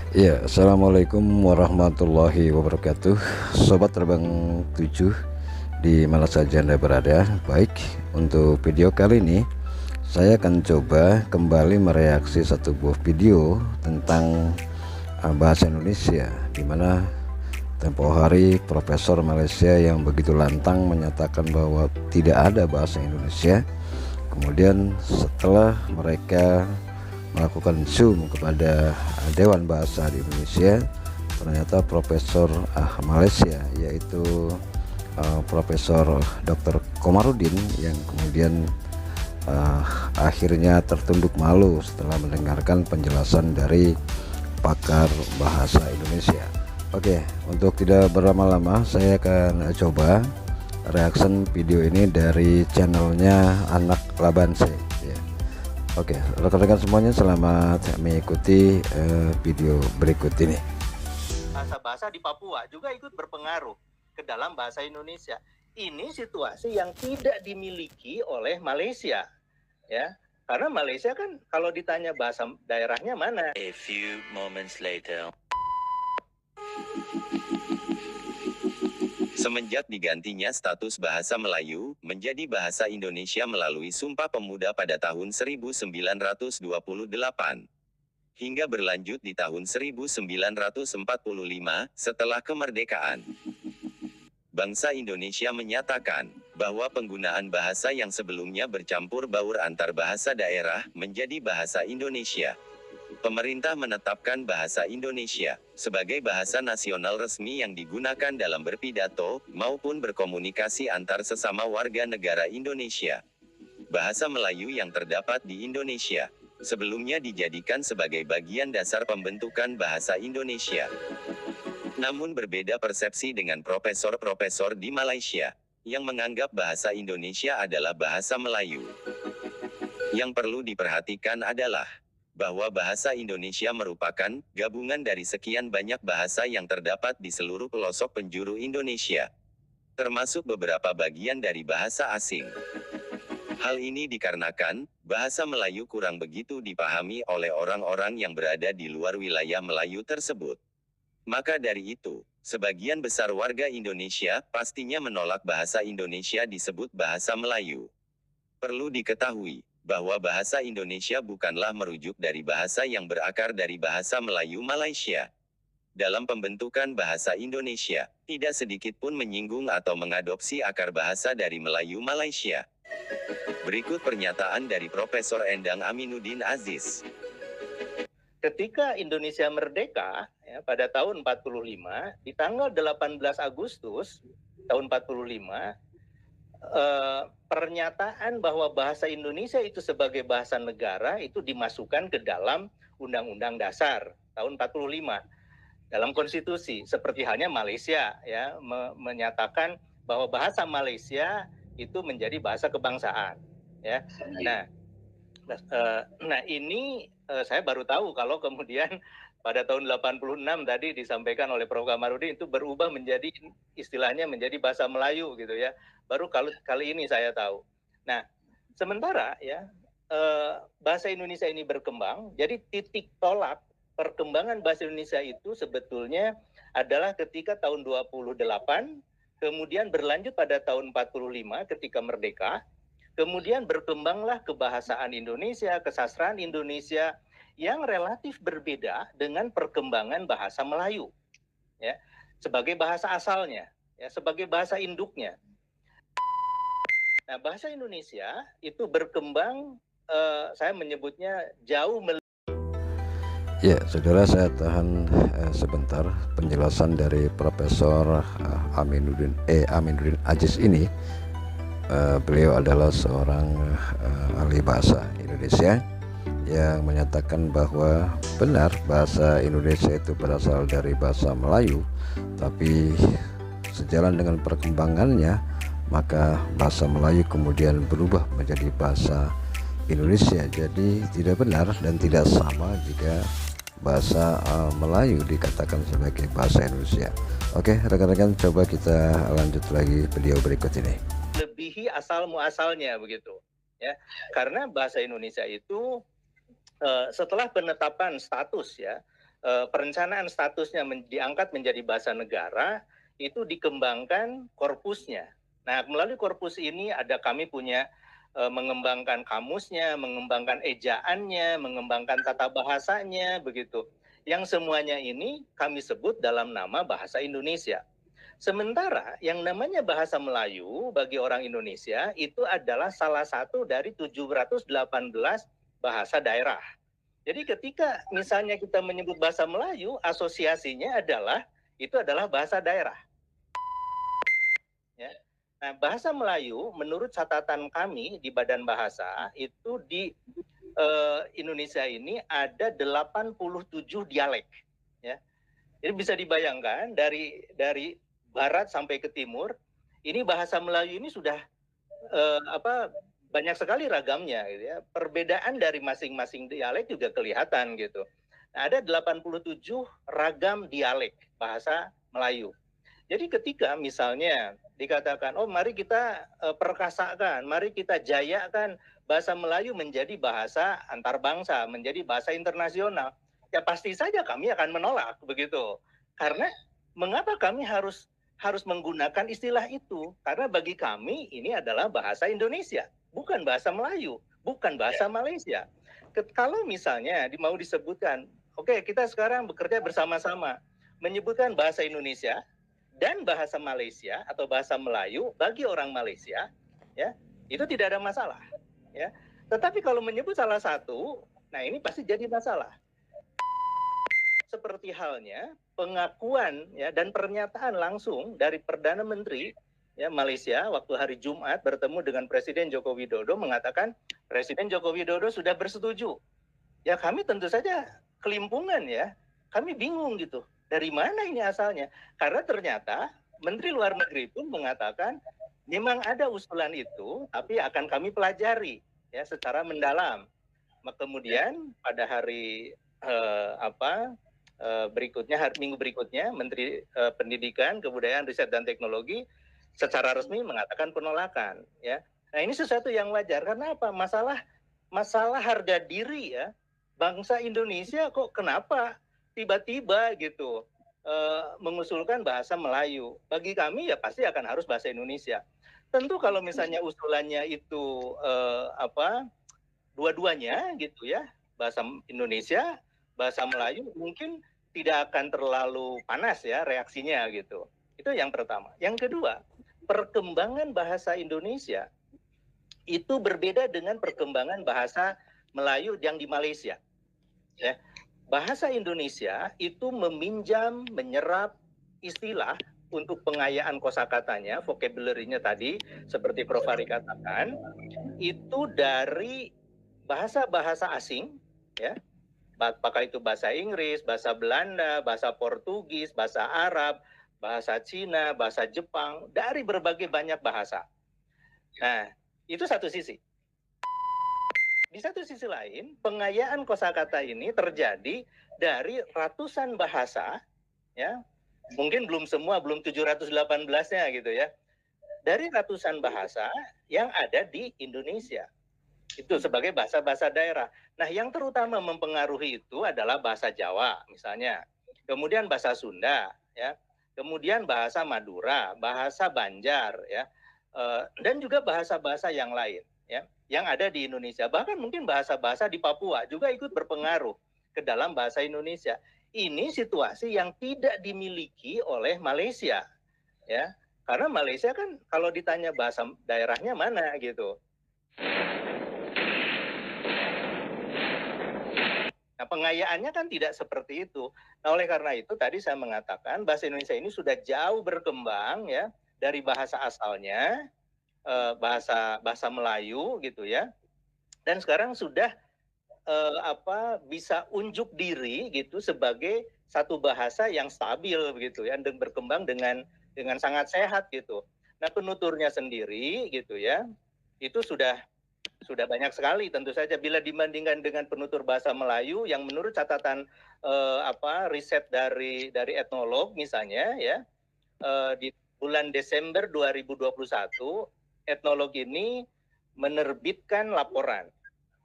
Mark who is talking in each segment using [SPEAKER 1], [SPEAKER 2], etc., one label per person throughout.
[SPEAKER 1] Ya, Assalamualaikum warahmatullahi wabarakatuh. Sobat Terbang 7 di mana saja Anda berada. Baik, untuk video kali ini saya akan coba kembali mereaksi satu buah video tentang bahasa Indonesia, di mana tempo hari Profesor Malaysia yang begitu lantang menyatakan bahwa tidak ada bahasa Indonesia. Kemudian setelah mereka melakukan zoom kepada Dewan Bahasa di Indonesia, ternyata Profesor Malaysia, yaitu Profesor Dr. Komarudin, yang kemudian akhirnya tertunduk malu setelah mendengarkan penjelasan dari pakar bahasa Indonesia. Oke, untuk tidak berlama-lama saya akan coba reaction video ini dari channelnya Anak Labanse ya. Oke, rekan-rekan semuanya selamat mengikuti video berikut ini.
[SPEAKER 2] Bahasa-bahasa di Papua juga ikut berpengaruh ke dalam bahasa Indonesia. Ini situasi yang tidak dimiliki oleh Malaysia, ya. Karena Malaysia kan kalau ditanya bahasa daerahnya mana.
[SPEAKER 3] A few moments later. Semenjak digantinya status bahasa Melayu menjadi bahasa Indonesia melalui Sumpah Pemuda pada tahun 1928, hingga berlanjut di tahun 1945 setelah kemerdekaan, bangsa Indonesia menyatakan bahwa penggunaan bahasa yang sebelumnya bercampur baur antar bahasa daerah menjadi bahasa Indonesia. Pemerintah menetapkan bahasa Indonesia sebagai bahasa nasional resmi yang digunakan dalam berpidato maupun berkomunikasi antar sesama warga negara Indonesia. Bahasa Melayu yang terdapat di Indonesia sebelumnya dijadikan sebagai bagian dasar pembentukan bahasa Indonesia. Namun berbeda persepsi dengan profesor-profesor di Malaysia yang menganggap bahasa Indonesia adalah bahasa Melayu. Yang perlu diperhatikan adalah bahwa bahasa Indonesia merupakan gabungan dari sekian banyak bahasa yang terdapat di seluruh pelosok penjuru Indonesia, termasuk beberapa bagian dari bahasa asing. Hal ini dikarenakan bahasa Melayu kurang begitu dipahami oleh orang-orang yang berada di luar wilayah Melayu tersebut. Maka dari itu, sebagian besar warga Indonesia pastinya menolak bahasa Indonesia disebut bahasa Melayu. Perlu diketahui bahwa bahasa Indonesia bukanlah merujuk dari bahasa yang berakar dari bahasa Melayu Malaysia. Dalam pembentukan bahasa Indonesia, tidak sedikit pun menyinggung atau mengadopsi akar bahasa dari Melayu Malaysia. Berikut pernyataan dari Profesor Endang Aminuddin Aziz.
[SPEAKER 2] Ketika Indonesia merdeka ya, pada tahun 45, di tanggal 18 Agustus tahun 45, pernyataan bahwa bahasa Indonesia itu sebagai bahasa negara itu dimasukkan ke dalam Undang-Undang Dasar tahun 45 dalam konstitusi, seperti halnya Malaysia ya menyatakan bahwa bahasa Malaysia itu menjadi bahasa kebangsaan ya. Nah ini saya baru tahu kalau kemudian pada tahun 86 tadi disampaikan oleh Prof. Kamarudin itu berubah menjadi istilahnya menjadi bahasa Melayu gitu ya. Baru kali ini saya tahu. Nah, sementara ya bahasa Indonesia ini berkembang, jadi titik tolak perkembangan bahasa Indonesia itu sebetulnya adalah ketika tahun 28, kemudian berlanjut pada tahun 45 ketika merdeka, kemudian berkembanglah kebahasaan Indonesia, kesastraan Indonesia yang relatif berbeda dengan perkembangan bahasa Melayu, ya, sebagai bahasa asalnya, ya, sebagai bahasa induknya. Nah, bahasa Indonesia itu berkembang, saya menyebutnya jauh.
[SPEAKER 1] Ya, saudara, saya tahan sebentar penjelasan dari Profesor Aminuddin Aziz ini. Beliau adalah seorang ahli bahasa Indonesia yang menyatakan bahwa benar bahasa Indonesia itu berasal dari bahasa Melayu, tapi sejalan dengan perkembangannya maka bahasa Melayu kemudian berubah menjadi bahasa Indonesia. Jadi tidak benar dan tidak sama jika bahasa Melayu dikatakan sebagai bahasa Indonesia. Oke, rekan-rekan, coba kita lanjut lagi video berikut ini.
[SPEAKER 2] Lebihi asal muasalnya begitu ya, karena bahasa Indonesia itu setelah penetapan status ya perencanaan statusnya diangkat menjadi bahasa negara, itu dikembangkan korpusnya. Nah, melalui korpus ini kami punya mengembangkan kamusnya, mengembangkan ejaannya, mengembangkan tata bahasanya, begitu. Yang semuanya ini kami sebut dalam nama bahasa Indonesia. Sementara yang namanya bahasa Melayu bagi orang Indonesia itu adalah salah satu dari 718 bahasa daerah. Jadi ketika misalnya kita menyebut bahasa Melayu, asosiasinya itu adalah bahasa daerah. Ya. Nah, bahasa Melayu menurut catatan kami di Badan Bahasa itu di Indonesia ini ada 87 dialek. Ya. Jadi bisa dibayangkan dari barat sampai ke timur, ini bahasa Melayu ini sudah banyak sekali ragamnya gitu ya. Perbedaan dari masing-masing dialek juga kelihatan gitu. Nah, ada 87 ragam dialek bahasa Melayu. Jadi ketika misalnya dikatakan, oh mari kita perkasakan, mari kita jayakan bahasa Melayu menjadi bahasa antar bangsa, menjadi bahasa internasional, ya pasti saja kami akan menolak begitu. Karena mengapa kami harus menggunakan istilah itu? Karena bagi kami ini adalah bahasa Indonesia, bukan bahasa Melayu, bukan bahasa Malaysia. Kalau misalnya mau disebutkan, oke, kita sekarang bekerja bersama-sama menyebutkan bahasa Indonesia dan bahasa Malaysia atau bahasa Melayu bagi orang Malaysia, ya, itu tidak ada masalah, ya. Tetapi kalau menyebut salah satu, nah ini pasti jadi masalah. Seperti halnya pengakuan ya dan pernyataan langsung dari Perdana Menteri ya Malaysia waktu hari Jumat bertemu dengan Presiden Joko Widodo mengatakan Presiden Joko Widodo sudah bersetuju. Ya kami tentu saja kelimpungan ya. Kami bingung gitu. Dari mana ini asalnya? Karena ternyata Menteri Luar Negeri pun mengatakan memang ada usulan itu tapi akan kami pelajari ya secara mendalam. Kemudian pada hari berikutnya, minggu berikutnya, Menteri Pendidikan, Kebudayaan, Riset dan Teknologi secara resmi mengatakan penolakan. Ya, nah ini sesuatu yang wajar. Karena apa? Masalah harga diri ya bangsa Indonesia kok kenapa tiba-tiba gitu mengusulkan bahasa Melayu? Bagi kami ya pasti akan harus bahasa Indonesia. Tentu kalau misalnya usulannya itu dua-duanya gitu ya, bahasa Indonesia, bahasa Melayu mungkin tidak akan terlalu panas ya reaksinya gitu. Itu yang pertama. Yang kedua, perkembangan bahasa Indonesia itu berbeda dengan perkembangan bahasa Melayu yang di Malaysia. Ya. Bahasa Indonesia itu meminjam, menyerap istilah untuk pengayaan kosakatanya, vocabulary-nya tadi seperti Prof. Ari katakan, itu dari bahasa-bahasa asing ya. Apakah itu bahasa Inggris, bahasa Belanda, bahasa Portugis, bahasa Arab, bahasa Cina, bahasa Jepang, dari berbagai banyak bahasa. Nah, itu satu sisi. Di satu sisi lain, pengayaan kosakata ini terjadi dari ratusan bahasa, ya, mungkin belum semua, belum 718-nya gitu ya, dari ratusan bahasa yang ada di Indonesia. Itu sebagai bahasa-bahasa daerah. Nah, yang terutama mempengaruhi itu adalah bahasa Jawa, misalnya. Kemudian bahasa Sunda, ya. Kemudian bahasa Madura, bahasa Banjar, ya. Dan juga bahasa-bahasa yang lain, ya, yang ada di Indonesia. Bahkan mungkin bahasa-bahasa di Papua juga ikut berpengaruh ke dalam bahasa Indonesia. Ini situasi yang tidak dimiliki oleh Malaysia, ya. Karena Malaysia kan kalau ditanya bahasa daerahnya mana gitu. Nah, pengayaannya kan tidak seperti itu. Nah, oleh karena itu tadi saya mengatakan bahasa Indonesia ini sudah jauh berkembang ya dari bahasa asalnya, bahasa Melayu gitu ya. Dan sekarang sudah bisa unjuk diri gitu sebagai satu bahasa yang stabil begitu ya, dan berkembang dengan sangat sehat gitu. Nah, penuturnya sendiri gitu ya, itu sudah banyak sekali tentu saja bila dibandingkan dengan penutur bahasa Melayu yang menurut catatan riset dari etnolog misalnya ya, di bulan Desember 2021 etnolog ini menerbitkan laporan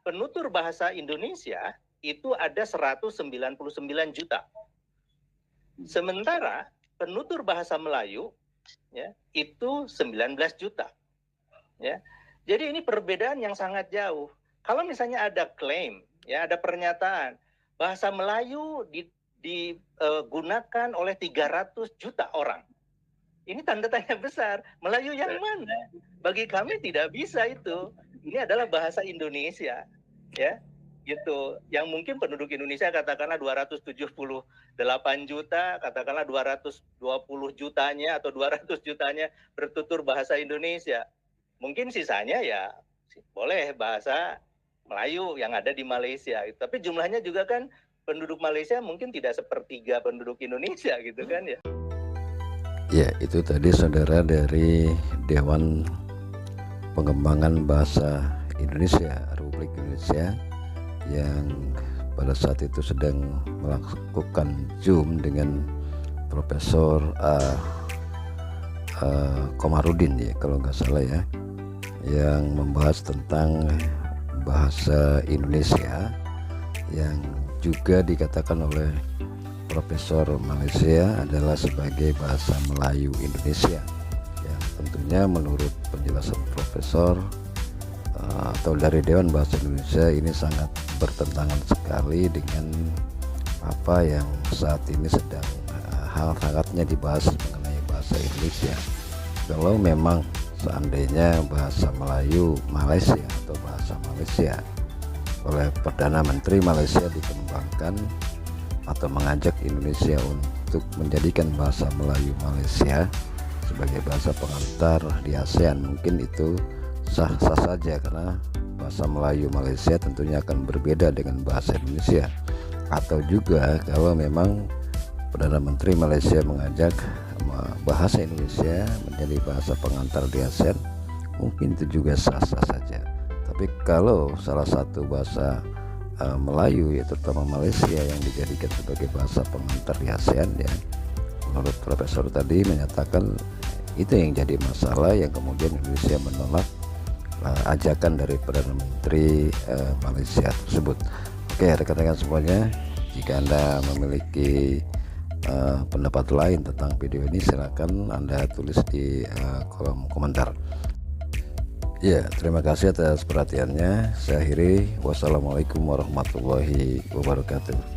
[SPEAKER 2] penutur bahasa Indonesia itu ada 199 juta. Sementara penutur bahasa Melayu ya itu 19 juta. Ya. Jadi ini perbedaan yang sangat jauh. Kalau misalnya ada klaim, ya ada pernyataan bahasa Melayu digunakan oleh 300 juta orang. Ini tanda tanya besar. Melayu yang mana? Bagi kami tidak bisa itu. Ini adalah bahasa Indonesia, ya. Gitu. Yang mungkin penduduk Indonesia katakanlah 278 juta, katakanlah 220 jutanya atau 200 jutanya bertutur bahasa Indonesia. Mungkin sisanya ya boleh bahasa Melayu yang ada di Malaysia. Tapi jumlahnya juga kan penduduk Malaysia mungkin tidak sepertiga penduduk Indonesia gitu kan ya.
[SPEAKER 1] Ya, itu tadi saudara dari Dewan Pengembangan Bahasa Indonesia Republik Indonesia yang pada saat itu sedang melakukan Zoom dengan Profesor Komarudin ya kalau nggak salah ya, yang membahas tentang bahasa Indonesia yang juga dikatakan oleh Profesor Malaysia adalah sebagai bahasa Melayu Indonesia. Ya, tentunya menurut penjelasan Profesor atau dari Dewan Bahasa Indonesia ini sangat bertentangan sekali dengan apa yang saat ini sedang hangat-hangatnya dibahas mengenai bahasa Indonesia. Kalau memang seandainya bahasa Melayu Malaysia atau bahasa Malaysia oleh Perdana Menteri Malaysia dikembangkan atau mengajak Indonesia untuk menjadikan bahasa Melayu Malaysia sebagai bahasa pengantar di ASEAN, mungkin itu sah-sah saja karena bahasa Melayu Malaysia tentunya akan berbeda dengan bahasa Indonesia. Atau juga kalau memang Perdana Menteri Malaysia mengajak bahasa Indonesia menjadi bahasa pengantar di ASEAN, mungkin itu juga sah-sah saja. Tapi kalau salah satu bahasa Melayu, ya terutama Malaysia yang dijadikan sebagai bahasa pengantar di ASEAN ya, menurut Profesor tadi menyatakan itu yang jadi masalah, yang kemudian Indonesia menolak ajakan dari Perdana Menteri Malaysia tersebut. Oke rekan-rekan semuanya, jika Anda memiliki pendapat lain tentang video ini silakan Anda tulis di kolom komentar. Ya, terima kasih atas perhatiannya. Saya akhiri. Wassalamualaikum warahmatullahi wabarakatuh.